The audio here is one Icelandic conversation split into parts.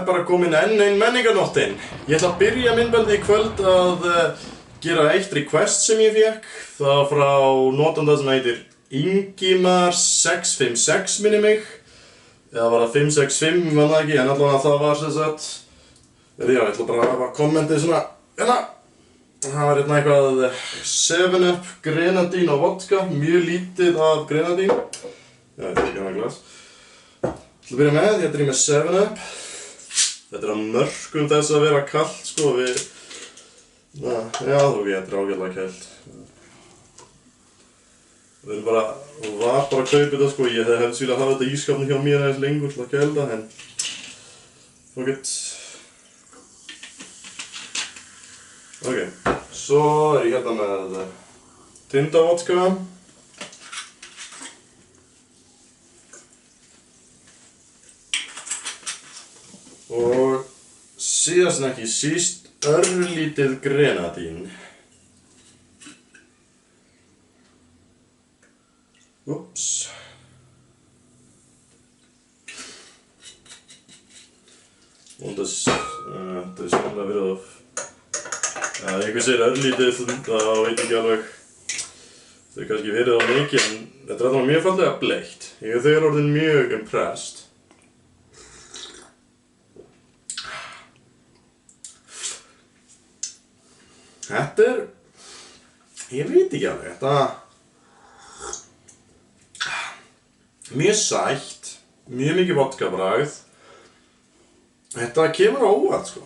bara komin enn ein menningarnóttin. Ég ætla að byrja myndbandið í kvöld að gera eitt request sem ég fékk. Það var frá notanda sem heitir Ingimar656 minni mig. Eða var það 565, var það ekki, en allavega það var sem sagt. Já, ég ætla bara að hafa kommentið svona, hérna. Það var hérna eitthvað 7up, grenadín og vodka, mjög lítið af grenadín. Já, þetta er ekki hana glas. Til að byrja með, ég er með 7up. Þetta er að mörkum þess að vera kallt, sko, við... Já, þú getur ágætlega kallt. Við erum bara, var bara að kaupa þetta, sko, ég hefði viljað hafa þetta í ískapnum hjá mér aðeins lengur til að kælda, en... Fuck it. Ok, svo er ég hérna með tindavodka. Og síðast en ekki síst örlítið grenadín. Úps. Og það er sannlega verið of... Já, einhver segir örlítið, þá veit ekki alveg. Það er kannski verið á mikið, en þetta er alltaf mjög fallega bleikt. Ég er þegar orðin mjög impressed. Þetta er... Ég veit ekki alveg, þetta... Mjög sætt, mjög mikið vodkabragð. Þetta kemur á óvart, sko.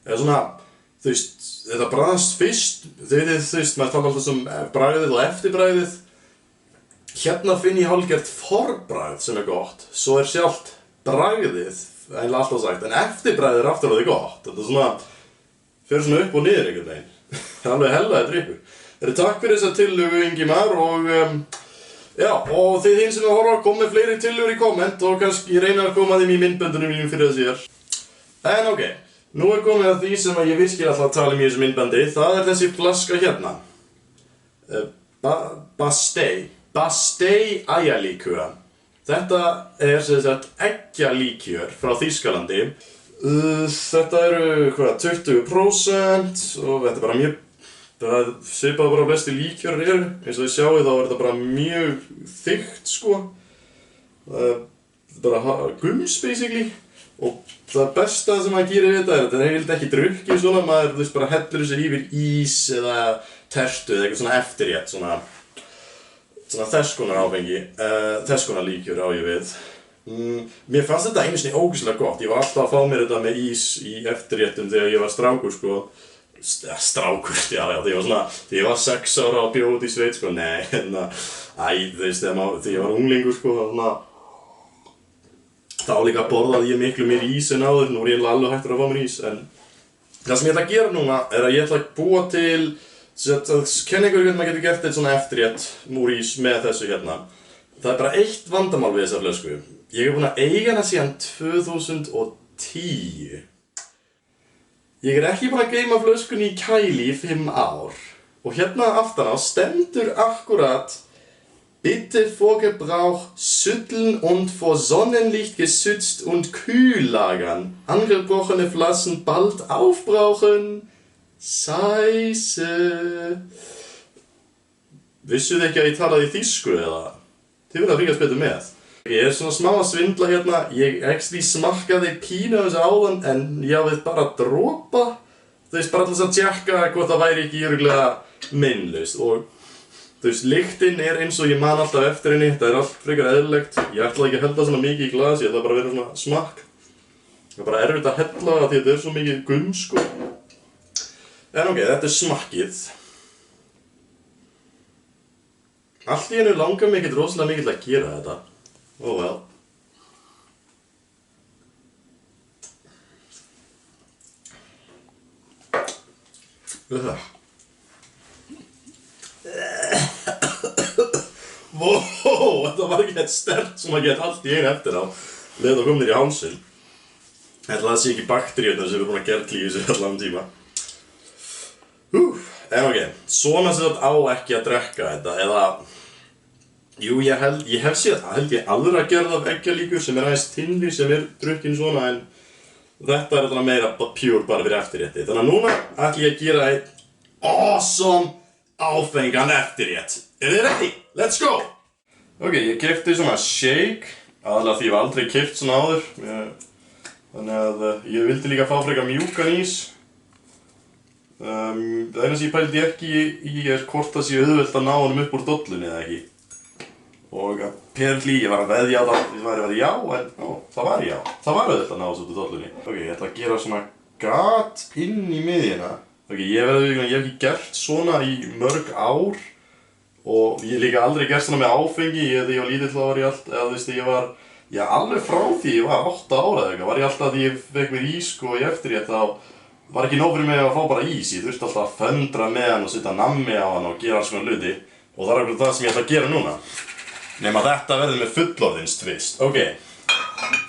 Eða svona, þú veist, þetta bragðast fyrst, þú veist, maður tala alltaf um bragðið og eftirbragðið. Hérna finn ég hálfgert forbragð sem er gott, svo er sjálft bragðið, eiginlega alltaf sagt, en eftirbragðið er aftur á því gott. Þetta er svona, fer svona upp og niður einhvern veginn. Það er alveg hellaði drykkur. Takk fyrir þessa tillögu, Ingimar, og já, og þið hinn sem að horfa, kom með fleiri tillögur í komment og kannski ég reyna að koma þeim í myndböndunum mínum fyrir það síðar. En ok. Nú er komið að því sem ég virkilega ætla að tala um í þessu myndbandi, það er þessi flaska hérna. Bastei ægjalíkjöra. Þetta er sem sagt eggjalíkjör frá Þýskalandi. Þetta eru, 20% og þetta er bara mjög... Það svipað bara besti líkjörar eru. Eins og þið sjáu þá er þetta bara mjög þykkt, sko. Það er bara gums, basically. Og það besta sem maður gerir við þetta er að þetta er eiginlega ekki drukkið svona, maður þú veist bara hellir þessu yfir ís eða tertu eða eitthvað svona eftirrétt, svona þess konar áfengi, þess konar líkjör á ég við. Mér fannst þetta einu sinni ógeðslega gott, ég var alltaf að fá mér þetta með ís í eftirréttum þegar ég var strákur, sko. Strákur, já, þegar ég var 6 ára og bjóð út í sveit, sko, nei, þú veist, þegar ég var unglingur, sko, þá líka borðaði ég miklu meir ís en áður, nú er ég alveg hættur að fá mér ís, en það sem ég ætla að gera núna er að ég ætla að búa til, kenna ykkur hvernig maður getur gert eitt svona eftirrétt úr ís með þessu hérna. Það er bara eitt vandamál við þessa flösku. Ég er búinn að eiga hana síðan 2010. Ég er ekki búinn að geyma flöskunni í kæli í 5 ár. Og hérna aftan á stendur akkurat Bitte vor Gebrauch schütteln und vor Sonnenlicht geschützt und kühl lagern. Angebrochene Flaschen bald aufbrauchen. Scheisse. Vissuð ekki að ég talaði þýsku eða? Þið verða að fylgjast betur með. Ég er svona smá að svindla hérna. Ég actually smakkaði pínu þessu áðan en ég hafði bara dropa. Þú veist bara alltaf að tjekka hvort það væri ekki örugglega meinlaust og þú veist, lyktin er eins og ég man alltaf eftir henni, þetta er allt frekar eðlilegt. Ég ætla ekki að hella svona mikið í glas, ég ætla bara að vera svona smakk. Það er bara erfitt að hella því þetta er svo mikið gums, sko. En ok, þetta er smakkið. Allt í hennu langar mig ekkert rosalega mikið til að gera þetta. Oh well. Wow, þetta var ekki eitt sterkt sem að geta allt í einu eftir á. Leið að koma þér í hálsinn. Ég ætla að það sé ekki bakteríurnar sem við erum búin að gerla í þessu allan tíma. En ok, svona sem þetta á ekki að drekka þetta, eða Jú, ég hef séð það, held ég aðra gerð af eggjalíkur sem aðeins þynnri sem drukkin svona en þetta alltaf meira pure bara fyrir eftirrétti. Þannig að núna ætlum ég að gera einn awesome áfengan eftirrétt. Þið ready? Let's go! Ok, ég keypti svona shake, aðalega því ég hef aldrei keypt svona áður. Þannig að ég vildi líka fá frekar mjúkan ís. Það eina sem ég pældi ekki í hvort það sé auðvelt að ná honum upp úr dollunni eða ekki. Og apparently ég var að veðja á það að það já, en það var já. Það var auðvitað að ná þessu út úr dollunni. Ok, ég ætla að gera svona gat inn í miðjuna. Ok, ég hef ekki gert svona í mörg ár. Og ég hef líka aldrei gert svona með áfengi. Þegar ég var lítill þá var ég alltaf, eða þú veist, ég var alveg frá því ég var 8 ára eða eitthvað. Var ég alltaf því ég fekk mér ís sko í eftirrétt þá var ekki nóg fyrir mig að fá bara ís. Ég þurfti alltaf að föndra með hann og setja nammi á hann og gera alls konar hluti. Og það er eitthvað það sem ég ætla að gera núna. Nema þetta verður með fullorðins twist. Ok,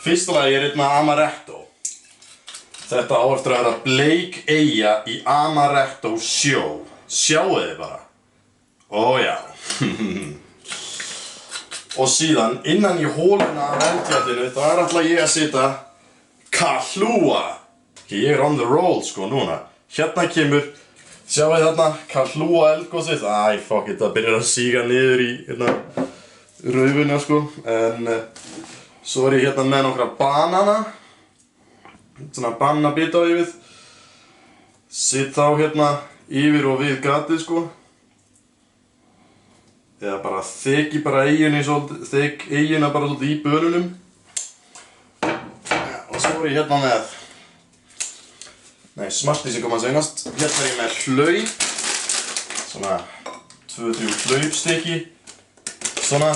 fyrsta lagi er hérna Amaretto. Þetta á eftir að vera bleik eyja í Amaretto sjó. Sjáu þið bara. Ó já. Og síðan innan í hóluna af eldfjallinu þá ætla ég að setja Kahlúa. Ég er on the roll sko núna. Hérna kemur, sjáu þið þarna, Kahlúa eldgosið. Æ, fuck it, það byrjar að síga niður í hérna raufina sko, en svo er ég hérna með nokkra banana, svona bananabita yfir, sitt þá hérna yfir og við gatið sko, eða bara þeki bara eyjuna bara svolítið í bönunum, og svo er ég hérna með, Smarties sem kom að seinast, hérna er ég með hlaup, svona 2-3 hlaupstykki. Svona,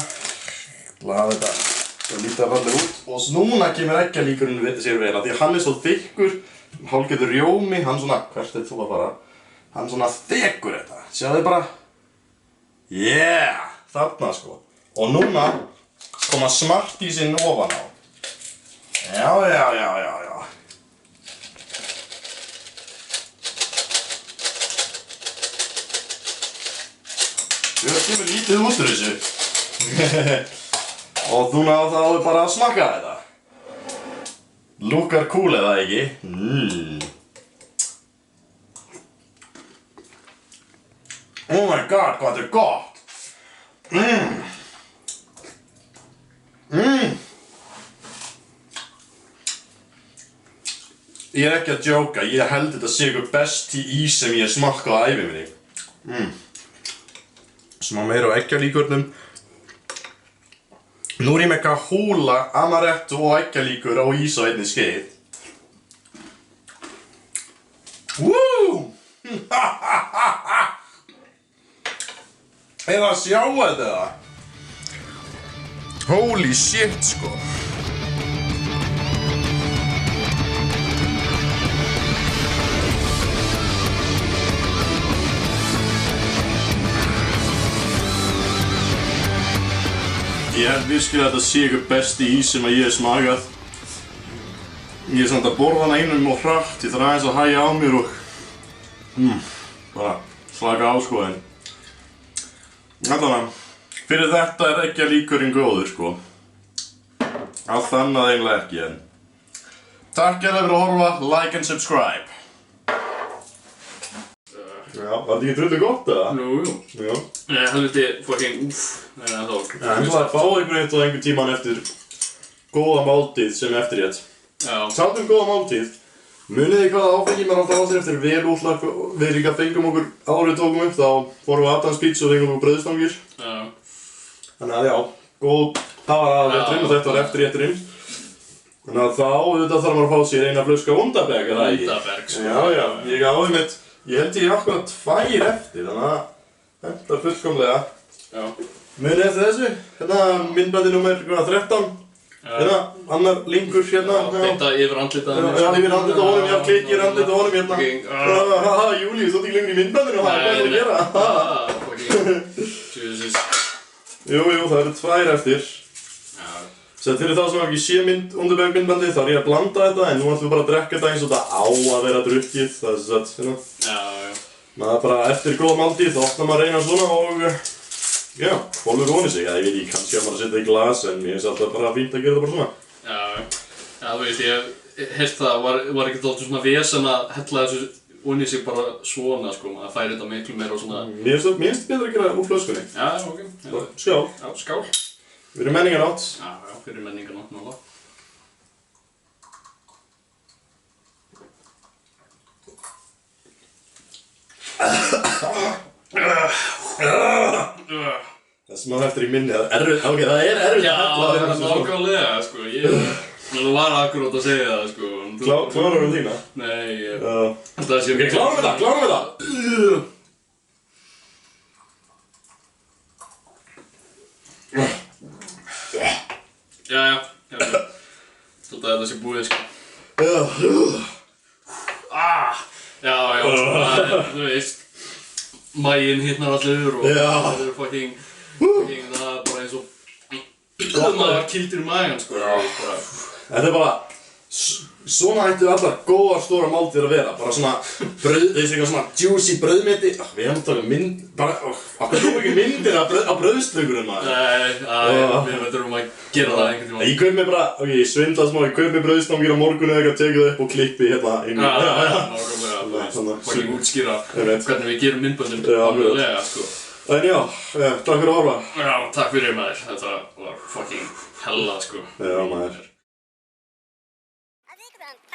laða þetta svo lítið fallega út og núna kemur eggjalíkurinn sér vel að því að hann er svo þykkur, hálfgerður rjómi, hann svona, hvert er þú að fara? Hann svona þekur þetta, sjáðu þið bara, yeah, þarna sko. Og núna koma Smartiesinn ofan á. Já. Það kemur lítið út úr þessu. Og núna á það alveg bara að smakka þetta. Lukkar cool eða ekki? Oh my god, hvað þetta er gott! Ég er ekki að djóka, ég held þetta sé ykkur besti ís sem ég smakka á ævi minni. Smá meira á eggjalíkurnum. Nú er ég með Kahlúa, Amaretto og eggjalíkur á ís á einni skeið. Woo! Eða sjáu þetta? Holy shit sko. Ég held virkilega að þetta sé ykkur besti ís sem ég hef smakað. Ég er samt að borða hana einum og hratt, ég þarf aðeins að hægja á mér og bara slaka á sko en allavega, fyrir þetta er eggjalíkurinn góður sko. Allt annað eiginlega ekki en takk fyrir að horfa, like and subscribe. Já, var þetta ekki drullu gott eða? Jú. Já. Ég helviti fucking úff. Nei, það var En það er fá einhvern tímann eftir góða máltíð sem eftirrétt. Já. Samt góða máltíð. Munið þið hvaða áfengi maður átti á sér eftir vel útlag við líka fengum okkur árið tókum upp þá fórum við Adams pizza og fengum okkur brauðstangir. Já. Þannig að já, góð aðalrétturinn og þetta var eftirrétturinn. Þannig að þá auðvitað þarf maður að fá sér eina flösku Undaberg, eða ekki? Undaberg, sko. Já, ég áði mitt, ég held ég akkurat 2 eftir, þannig að þetta er fullkomlega. Já. Munið eftir þessu, hérna myndbandi númer 13. Hérna, annar linkur hérna. Beinta yfir andlitaðinu. Já, yfir andlita á honum, já, klikkir andlita á honum hérna. Haha, Júli, þú stótt ekki lengur í myndbandinu, hvað er það að gera? Fucking Jesus. Jú, það eru 2 eftir. Já. Sett fyrir þá sem ekki sé Undaberg myndbandi, þá er ég að blanda þetta, en nú ætlum við bara að drekka þetta eins og þetta á að vera drukkið, það er sett, hérna. Já. Maður bara eftir góða máltíð, þá opnar maður eina svona og Já, hólfur ofan í sig, ég veit ekki, kannski að maður setja í glas en ég finnst alltaf bara fínt að gera þetta bara svona. Já, þú veist, ég hef heyrt það, var ekkert alltaf svona vesen að hella þessu ofan í sig bara svona, sko, maður færi þetta miklu meira og svona. Mér finnst betra að gera úr flöskunni. Já, ok. Skál. Já, skál. Við erum menninganátt. Já, fyrir menninganátt, náttúrulega. Það er smá eftir í minni, það er erfitt að hella þessu svona. Nákvæmlega, sko, þú var akkurát að segja það, sko. Klárar þú þína? Nei, Ok, klárum við það! Jæja, Svolítið að þetta sé búið, sko. Já, þú veist, maginn hitnar allur og það eru fucking, það er bara eins og maður var kýldur í magan, sko. Þetta er bara, svona ættu allar góðar stóra máltíðir að vera, bara svona eitthvað svona juicy brauðmeti. Við hefum að taka mynd, bara, okkur tók ekki myndir á brauðslöngurinn maður. Nei, við þurfum að gera það einhvern tímann. Ég kaup mér bara, ég svindla smá, ég kaup mér brauðstangir á morgun eða eitthvað, tekið það upp og klippi hérna inn í. Nákvæmlega, fucking útskýra hvernig við gerum myndböndin alveglega, sko. En já, takk fyrir að horfa. Já, takk fyrir maður, þetta var fucking hella, sko. Já, maður.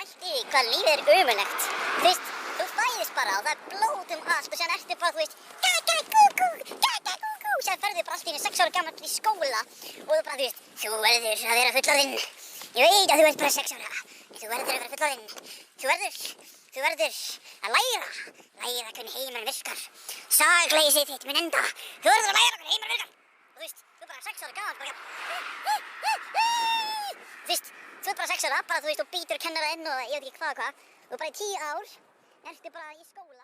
Pælti í hvað lífið er ömurlegt. Þú veist, þú fæðist bara og það er blóð allt og síðan ertu bara, þú veist, gagagúgú, síðan ferðu bara allt í einu 6 ára gamall í skóla og þú bara, þú veist, þú verður að vera fullorðinn. Ég veit að þú ert bara 6 ára, en þú verður að vera fullorðinn. Þú verður að læra hvernig heimurinn virkar. Sakleysið þitt mun enda. Þú verður að læra hvernig heimurinn virkar. Og þú veist, þú er bara 6 ára gamall, bara, þú veist, þú ert bara 6 ára, bara þú veist, og býtur kennara inn og ég veit ekki hvað, og bara í 10 ár ertu bara í skóla.